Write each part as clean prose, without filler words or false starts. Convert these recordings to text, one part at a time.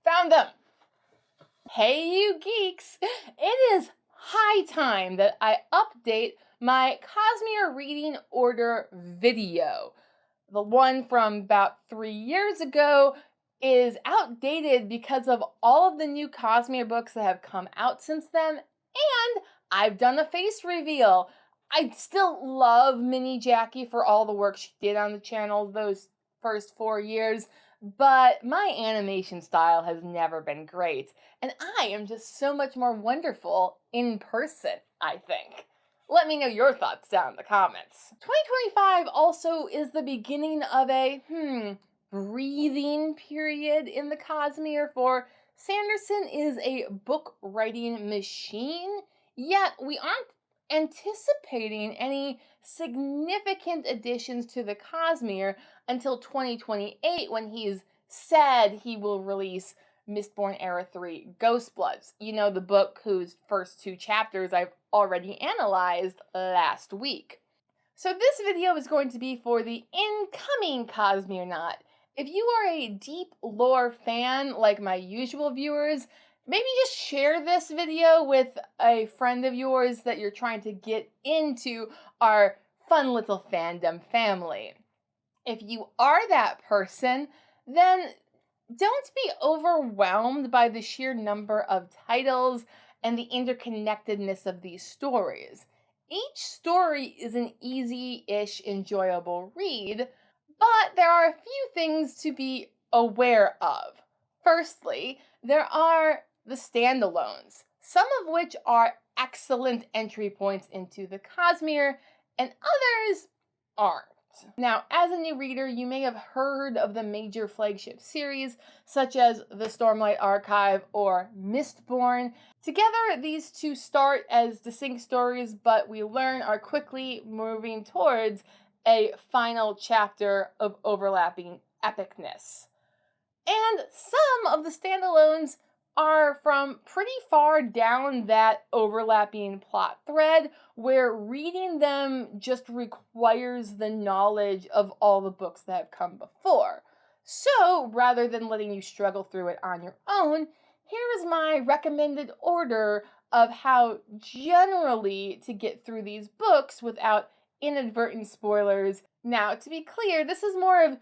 Found them! Hey you geeks! It is high time that I update my Cosmere reading order video. The one from about 3 years ago is outdated because of all of the new Cosmere books that have come out since then, and I've done a face reveal. I still love Mini Jackie for all the work she did on the channel those first 4 years, but my animation style has never been great, and I am just so much more wonderful in person, I think. Let me know your thoughts down in the comments. 2025 also is the beginning of a, breathing period in the Cosmere, for Sanderson is a book writing machine, yet we aren't anticipating any significant additions to the Cosmere until 2028, when he's said he will release Mistborn Era 3 Ghostbloods. You know, the book whose first 2 chapters I've already analyzed last week. So this video is going to be for the incoming Cosmere Knot. If you are a deep lore fan like my usual viewers, maybe just share this video with a friend of yours that you're trying to get into our fun little fandom family. If you are that person, then don't be overwhelmed by the sheer number of titles and the interconnectedness of these stories. Each story is an easy-ish enjoyable read, but there are a few things to be aware of. Firstly, there are the standalones, some of which are excellent entry points into the Cosmere, and others aren't. Now, as a new reader, you may have heard of the major flagship series, such as the Stormlight Archive or Mistborn. Together, these two start as distinct stories, but we are quickly moving towards a final chapter of overlapping epicness. And some of the standalones are from pretty far down that overlapping plot thread, where reading them just requires the knowledge of all the books that have come before. So, rather than letting you struggle through it on your own, here is my recommended order of how generally to get through these books without inadvertent spoilers. Now, to be clear, this is more of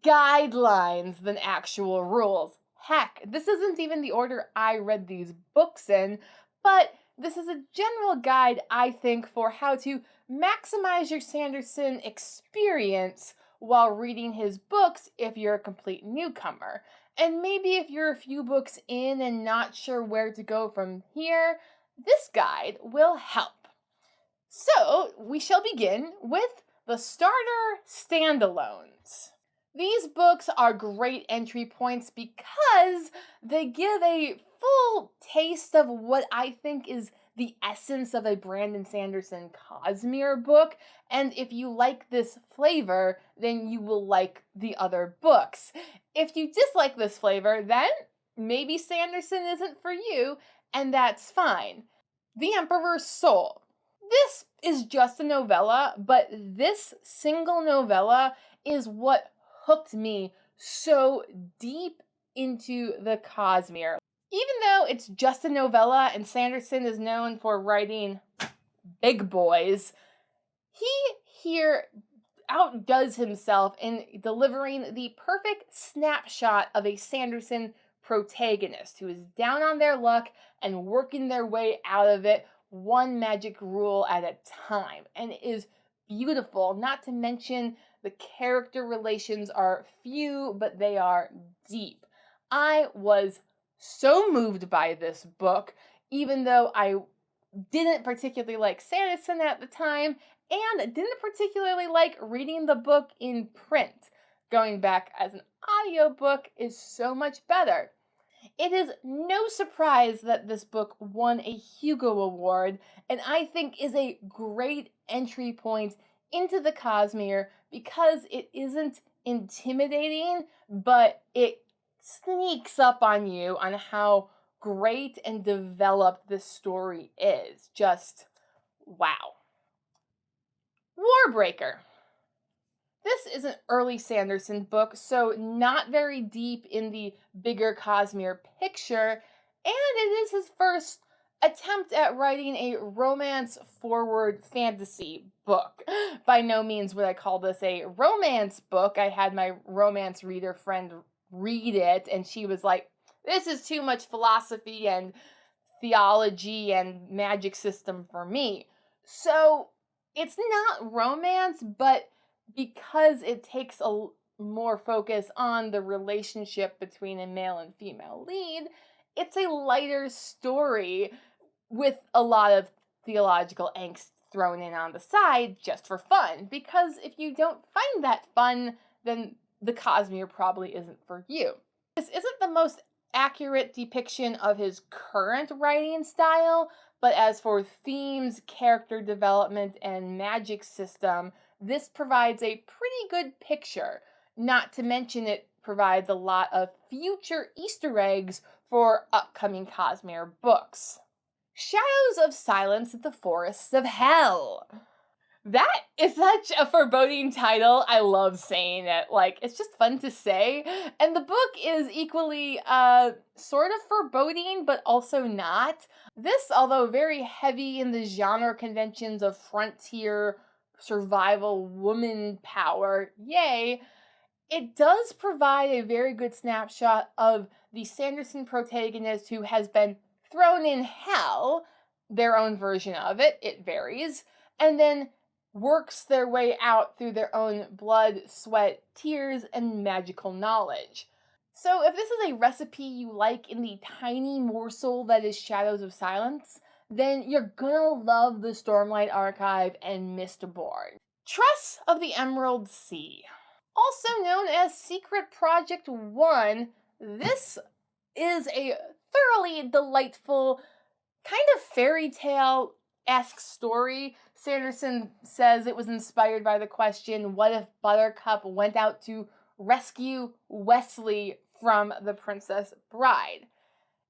guidelines than actual rules. Heck, this isn't even the order I read these books in, but this is a general guide, I think, for how to maximize your Sanderson experience while reading his books if you're a complete newcomer. And maybe if you're a few books in and not sure where to go from here, this guide will help. So, we shall begin with the starter standalones. These books are great entry points because they give a full taste of what I think is the essence of a Brandon Sanderson Cosmere book, and if you like this flavor, then you will like the other books. If you dislike this flavor, then maybe Sanderson isn't for you, and that's fine. The Emperor's Soul. This is just a novella, but this single novella is what hooked me so deep into the Cosmere. Even though it's just a novella and Sanderson is known for writing big boys, he here outdoes himself in delivering the perfect snapshot of a Sanderson protagonist who is down on their luck and working their way out of it one magic rule at a time. And it is beautiful, not to mention the character relations are few, but they are deep. I was so moved by this book, even though I didn't particularly like Sanderson at the time, and didn't particularly like reading the book in print. Going back as an audiobook is so much better. It is no surprise that this book won a Hugo Award, and I think is a great entry point into the Cosmere because it isn't intimidating, but it sneaks up on you on how great and developed this story is. Just wow. Warbreaker. This is an early Sanderson book, so not very deep in the bigger Cosmere picture, and it is his first attempt at writing a romance-forward fantasy book. By no means would I call this a romance book. I had my romance reader friend read it, and she was like, this is too much philosophy and theology and magic system for me. So it's not romance, but because it takes a more focus on the relationship between a male and female lead, it's a lighter story with a lot of theological angst thrown in on the side just for fun. Because if you don't find that fun, then the Cosmere probably isn't for you. This isn't the most accurate depiction of his current writing style, but as for themes, character development, and magic system, this provides a pretty good picture. Not to mention it provides a lot of future Easter eggs for upcoming Cosmere books. Shadows of Silence at the Forests of Hell. That is such a foreboding title. I love saying it. Like, it's just fun to say. And the book is equally sort of foreboding, but also not. This, although very heavy in the genre conventions of frontier survival woman power, yay, it does provide a very good snapshot of the Sanderson protagonist who has been thrown in hell, their own version of it, it varies, and then works their way out through their own blood, sweat, tears, and magical knowledge. So if this is a recipe you like in the tiny morsel that is Shadows of Silence, then you're gonna love the Stormlight Archive and Mistborn. Tress of the Emerald Sea. Also known as Secret Project 1, this is a thoroughly delightful, kind of fairy tale-esque story. Sanderson says it was inspired by the question, what if Buttercup went out to rescue Wesley from the Princess Bride?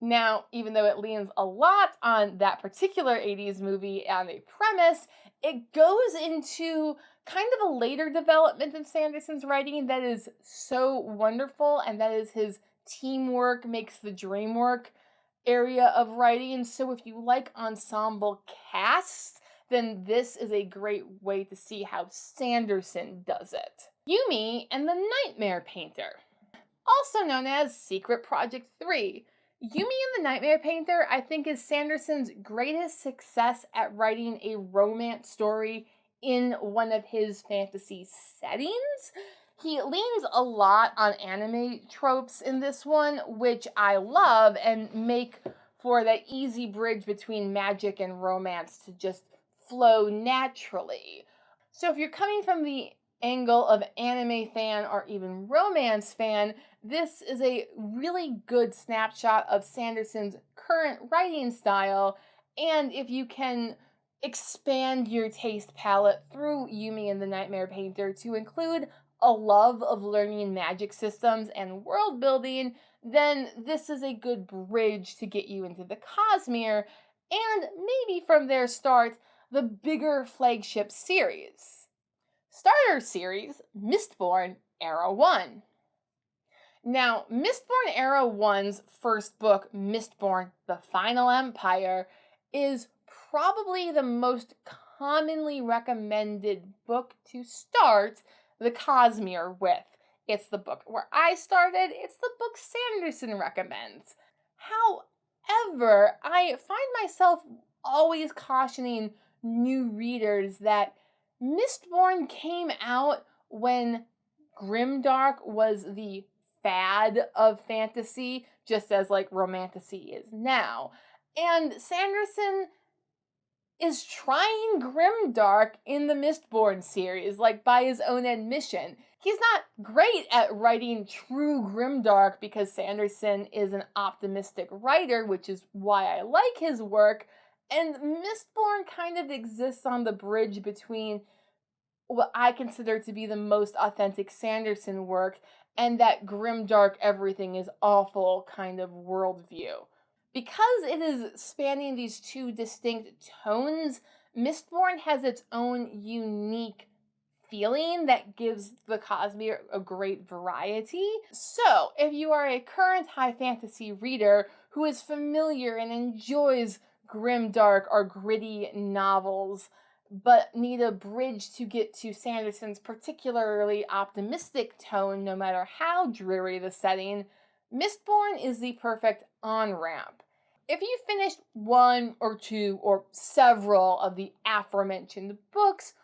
Now, even though it leans a lot on that particular 80s movie and a premise, it goes into kind of a later development in Sanderson's writing that is so wonderful, and that is his teamwork makes the dream work area of writing. So if you like ensemble casts, then this is a great way to see how Sanderson does it. Yumi and the Nightmare Painter, also known as Secret Project 3. Yumi and the Nightmare Painter, I think, is Sanderson's greatest success at writing a romance story in one of his fantasy settings. He leans a lot on anime tropes in this one, which I love, and make for that easy bridge between magic and romance to just flow naturally. So if you're coming from the angle of anime fan or even romance fan, this is a really good snapshot of Sanderson's current writing style, and if you can expand your taste palette through Yumi and the Nightmare Painter to include a love of learning magic systems and world building, then this is a good bridge to get you into the Cosmere, and maybe from there start the bigger flagship series. Starter series, Mistborn Era 1. Now, Mistborn Era 1's first book, Mistborn The Final Empire, is probably the most commonly recommended book to start the Cosmere with. It's the book where I started, it's the book Sanderson recommends. However, I find myself always cautioning new readers that Mistborn came out when grimdark was the fad of fantasy, just as like romantasy is now. And Sanderson is trying grimdark in the Mistborn series, like by his own admission. He's not great at writing true grimdark because Sanderson is an optimistic writer, which is why I like his work. And Mistborn kind of exists on the bridge between what I consider to be the most authentic Sanderson work and that grimdark everything is awful kind of worldview. Because it is spanning these two distinct tones, Mistborn has its own unique feeling that gives the Cosmere a great variety. So, if you are a current high fantasy reader who is familiar and enjoys grimdark or gritty novels, but need a bridge to get to Sanderson's particularly optimistic tone no matter how dreary the setting, Mistborn is the perfect on-ramp. If you finished one or two or several of the aforementioned books,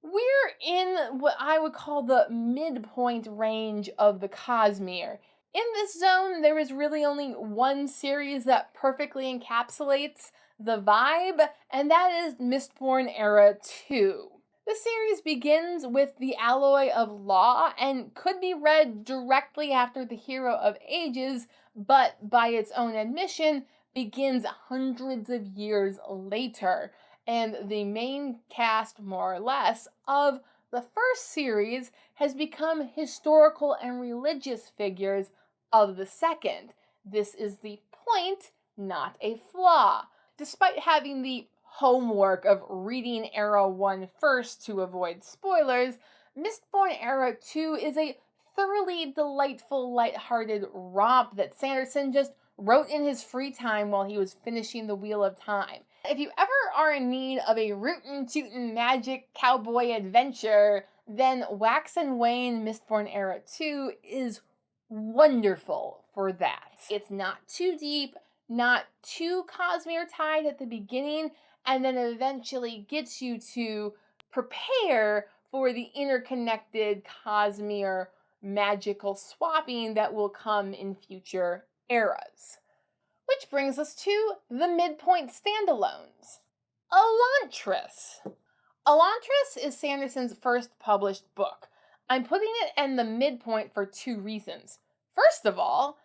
we're in what I would call the midpoint range of the Cosmere. In this zone, there is really only one series that perfectly encapsulates the vibe, and that is Mistborn Era 2. The series begins with the Alloy of Law and could be read directly after the Hero of Ages, but by its own admission, begins hundreds of years later, and the main cast, more or less, of the first series has become historical and religious figures of the second. This is the point, not a flaw. Despite having the homework of reading Era 1 first to avoid spoilers, Mistborn Era 2 is a thoroughly delightful, lighthearted romp that Sanderson just wrote in his free time while he was finishing The Wheel of Time. If you ever are in need of a rootin' tootin' magic cowboy adventure, then Wax and Wayne Mistborn Era 2 is wonderful for that. It's not too deep, not too Cosmere tied at the beginning, and then eventually gets you to prepare for the interconnected Cosmere magical swapping that will come in future eras. Which brings us to the midpoint standalones. Elantris. Elantris is Sanderson's first published book. I'm putting it in the midpoint for two reasons. First of all,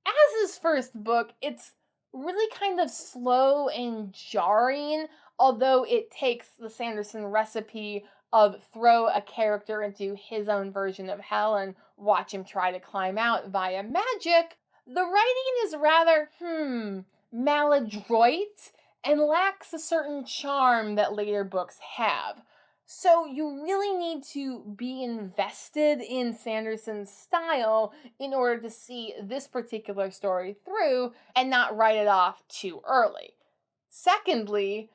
as his first book, it's really kind of slow and jarring, although it takes the Sanderson recipe of throw a character into his own version of hell and watch him try to climb out via magic. The writing is rather, maladroit and lacks a certain charm that later books have. So you really need to be invested in Sanderson's style in order to see this particular story through and not write it off too early. Secondly,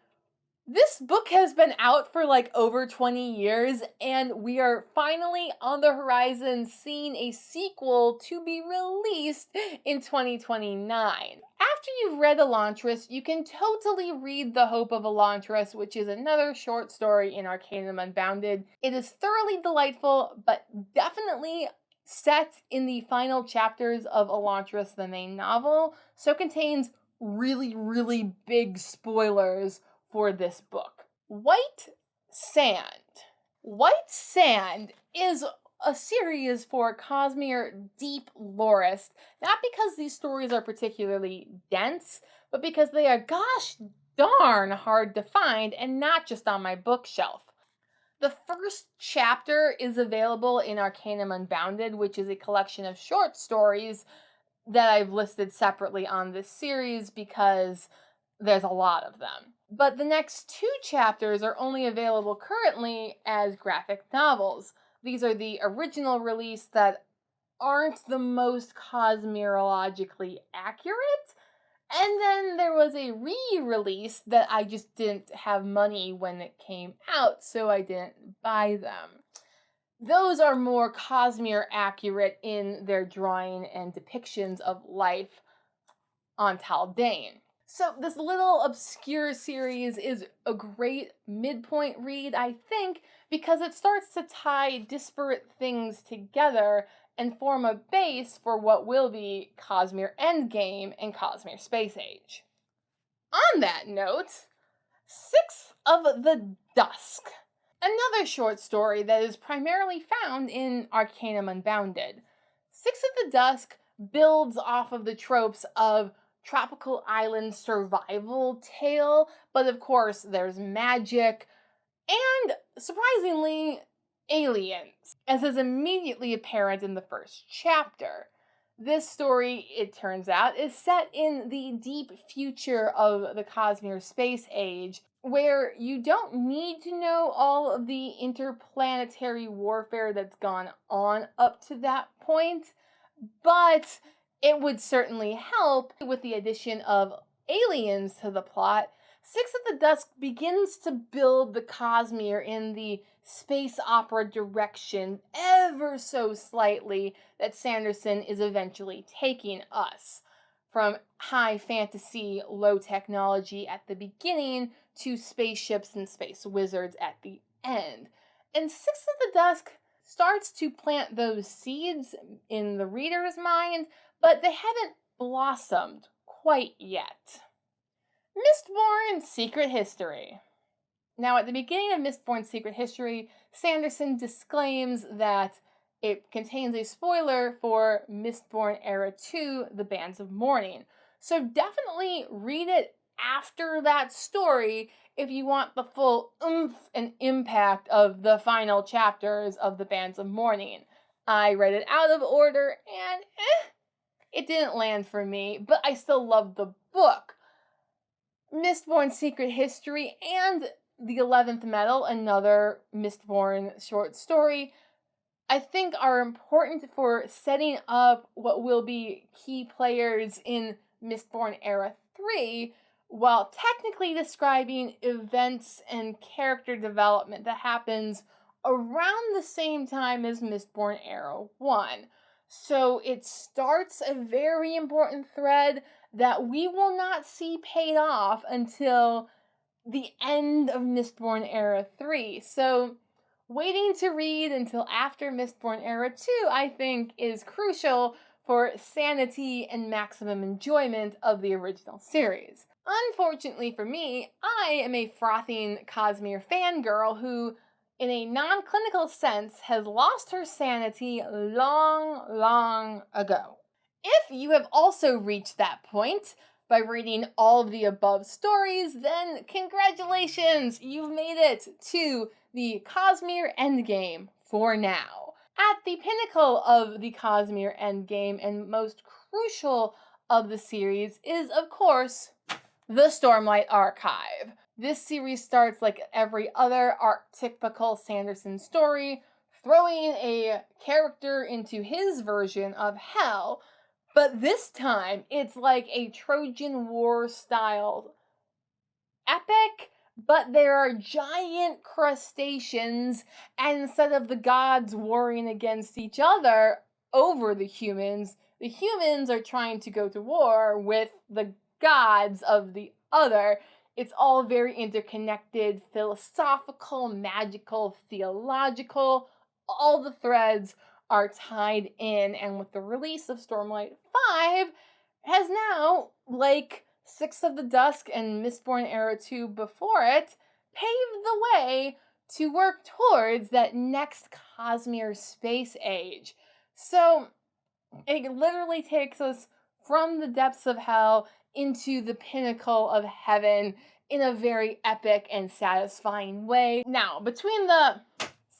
this book has been out for over 20 years, and we are finally on the horizon seeing a sequel to be released in 2029. After you've read Elantris, you can totally read The Hope of Elantris, which is another short story in Arcanum Unbounded. It is thoroughly delightful, but definitely set in the final chapters of Elantris, the main novel, so contains really, really big spoilers for this book. White Sand. White Sand is a series for Cosmere deep lorists, not because these stories are particularly dense, but because they are gosh darn hard to find and not just on my bookshelf. The first chapter is available in Arcanum Unbounded, which is a collection of short stories that I've listed separately on this series because there's a lot of them. But the next two chapters are only available currently as graphic novels. These are the original release that aren't the most cosmerologically accurate. And then there was a re-release that I just didn't have money when it came out, so I didn't buy them. Those are more Cosmere accurate in their drawing and depictions of life on Taldane. So this little obscure series is a great midpoint read, I think, because it starts to tie disparate things together and form a base for what will be Cosmere Endgame and Cosmere Space Age. On that note, Sixth of the Dusk. Another short story that is primarily found in Arcanum Unbounded. Sixth of the Dusk builds off of the tropes of tropical island survival tale, but of course there's magic and, surprisingly, aliens, as is immediately apparent in the first chapter. This story, it turns out, is set in the deep future of the Cosmere Space Age, where you don't need to know all of the interplanetary warfare that's gone on up to that point, but it would certainly help with the addition of aliens to the plot. Six of the Dusk begins to build the Cosmere in the space opera direction ever so slightly that Sanderson is eventually taking us. From high fantasy, low technology at the beginning to spaceships and space wizards at the end. And Six of the Dusk starts to plant those seeds in the reader's mind, but they haven't blossomed quite yet. Mistborn Secret History. Now, at the beginning of Mistborn Secret History, Sanderson disclaims that it contains a spoiler for Mistborn Era 2, The Bands of Mourning. So definitely read it after that story if you want the full oomph and impact of the final chapters of The Bands of Mourning. I read it out of order and it didn't land for me, but I still loved the book. Mistborn Secret History and The 11th Metal, another Mistborn short story, I think are important for setting up what will be key players in Mistborn Era 3, while technically describing events and character development that happens around the same time as Mistborn Era 1. So it starts a very important thread that we will not see paid off until the end of Mistborn Era 3. So waiting to read until after Mistborn Era 2, I think, is crucial for sanity and maximum enjoyment of the original series. Unfortunately for me, I am a frothing Cosmere fangirl who, in a non-clinical sense, has lost her sanity long ago. If you have also reached that point by reading all of the above stories, then congratulations! You've made it to the Cosmere Endgame for now. At the pinnacle of the Cosmere Endgame and most crucial of the series is, of course, the Stormlight Archive. This series starts like every other archetypical Sanderson story, throwing a character into his version of hell, but this time it's like a Trojan War style epic, but there are giant crustaceans, and instead of the gods warring against each other over the humans are trying to go to war with the gods of the other. It's all very interconnected, philosophical, magical, theological. All the threads are tied in, and with the release of Stormlight 5, has now, like Six of the Dusk and Mistborn Era 2 before it, paved the way to work towards that next Cosmere space age. So it literally takes us from the depths of hell into the pinnacle of heaven in a very epic and satisfying way. Now, between the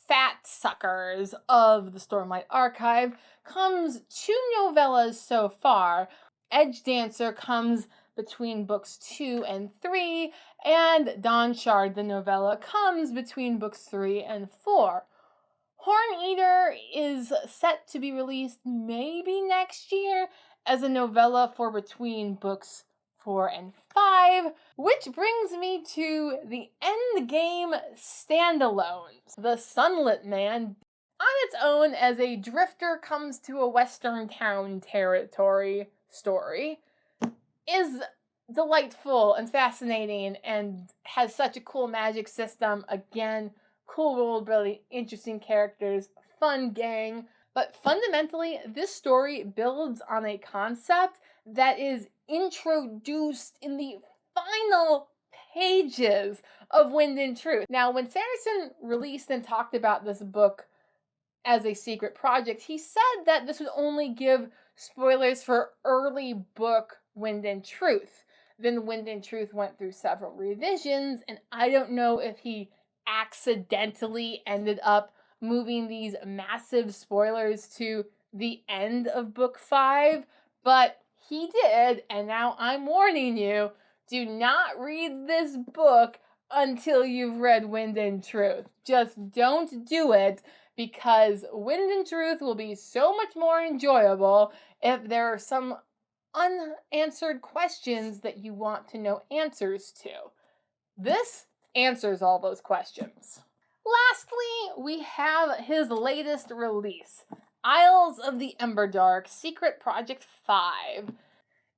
fat suckers of the Stormlight Archive comes 2 novellas so far. Edge Dancer comes between books 2 and 3, and Dawnshard, the novella, comes between books 3 and 4. Horn Eater is set to be released maybe next year as a novella for between books 4 and 5, which brings me to the Endgame standalones. The Sunlit Man, on its own as a drifter comes to a western town territory story, is delightful and fascinating and has such a cool magic system. Again, cool world, really interesting characters, fun gang. But fundamentally, this story builds on a concept that is introduced in the final pages of Wind and Truth. Now, when Sanderson released and talked about this book as a secret project, he said that this would only give spoilers for early book Wind and Truth. Then Wind and Truth went through several revisions, and I don't know if he accidentally ended up moving these massive spoilers to the end of book 5, but he did, and now I'm warning you, do not read this book until you've read Wind and Truth. Just don't do it, because Wind and Truth will be so much more enjoyable if there are some unanswered questions that you want to know answers to. This answers all those questions. Lastly, we have his latest release, Isles of the Emberdark Secret Project 5.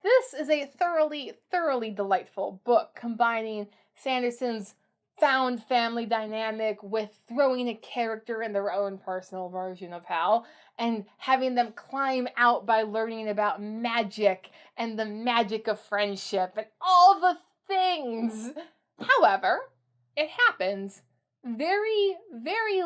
This is a thoroughly delightful book, combining Sanderson's found family dynamic with throwing a character in their own personal version of hell, and having them climb out by learning about magic and the magic of friendship and all the things. However, it happens very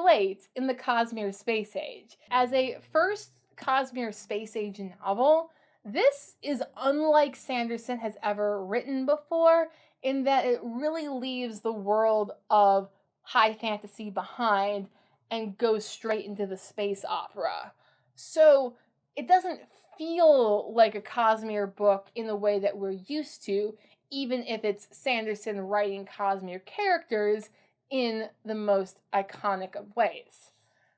late in the Cosmere Space Age. As a first Cosmere Space Age novel, this is unlike Sanderson has ever written before, in that it really leaves the world of high fantasy behind and goes straight into the space opera. So it doesn't feel like a Cosmere book in the way that we're used to, even if it's Sanderson writing Cosmere characters in the most iconic of ways.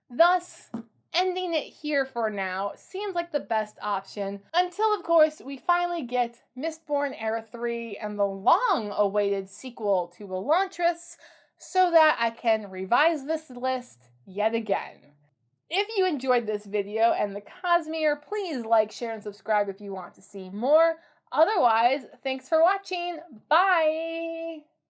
Thus, ending it here for now seems like the best option, until of course we finally get Mistborn Era 3 and the long-awaited sequel to Elantris, so that I can revise this list yet again. If you enjoyed this video and the Cosmere, please like, share, and subscribe if you want to see more. Otherwise, thanks for watching. Bye!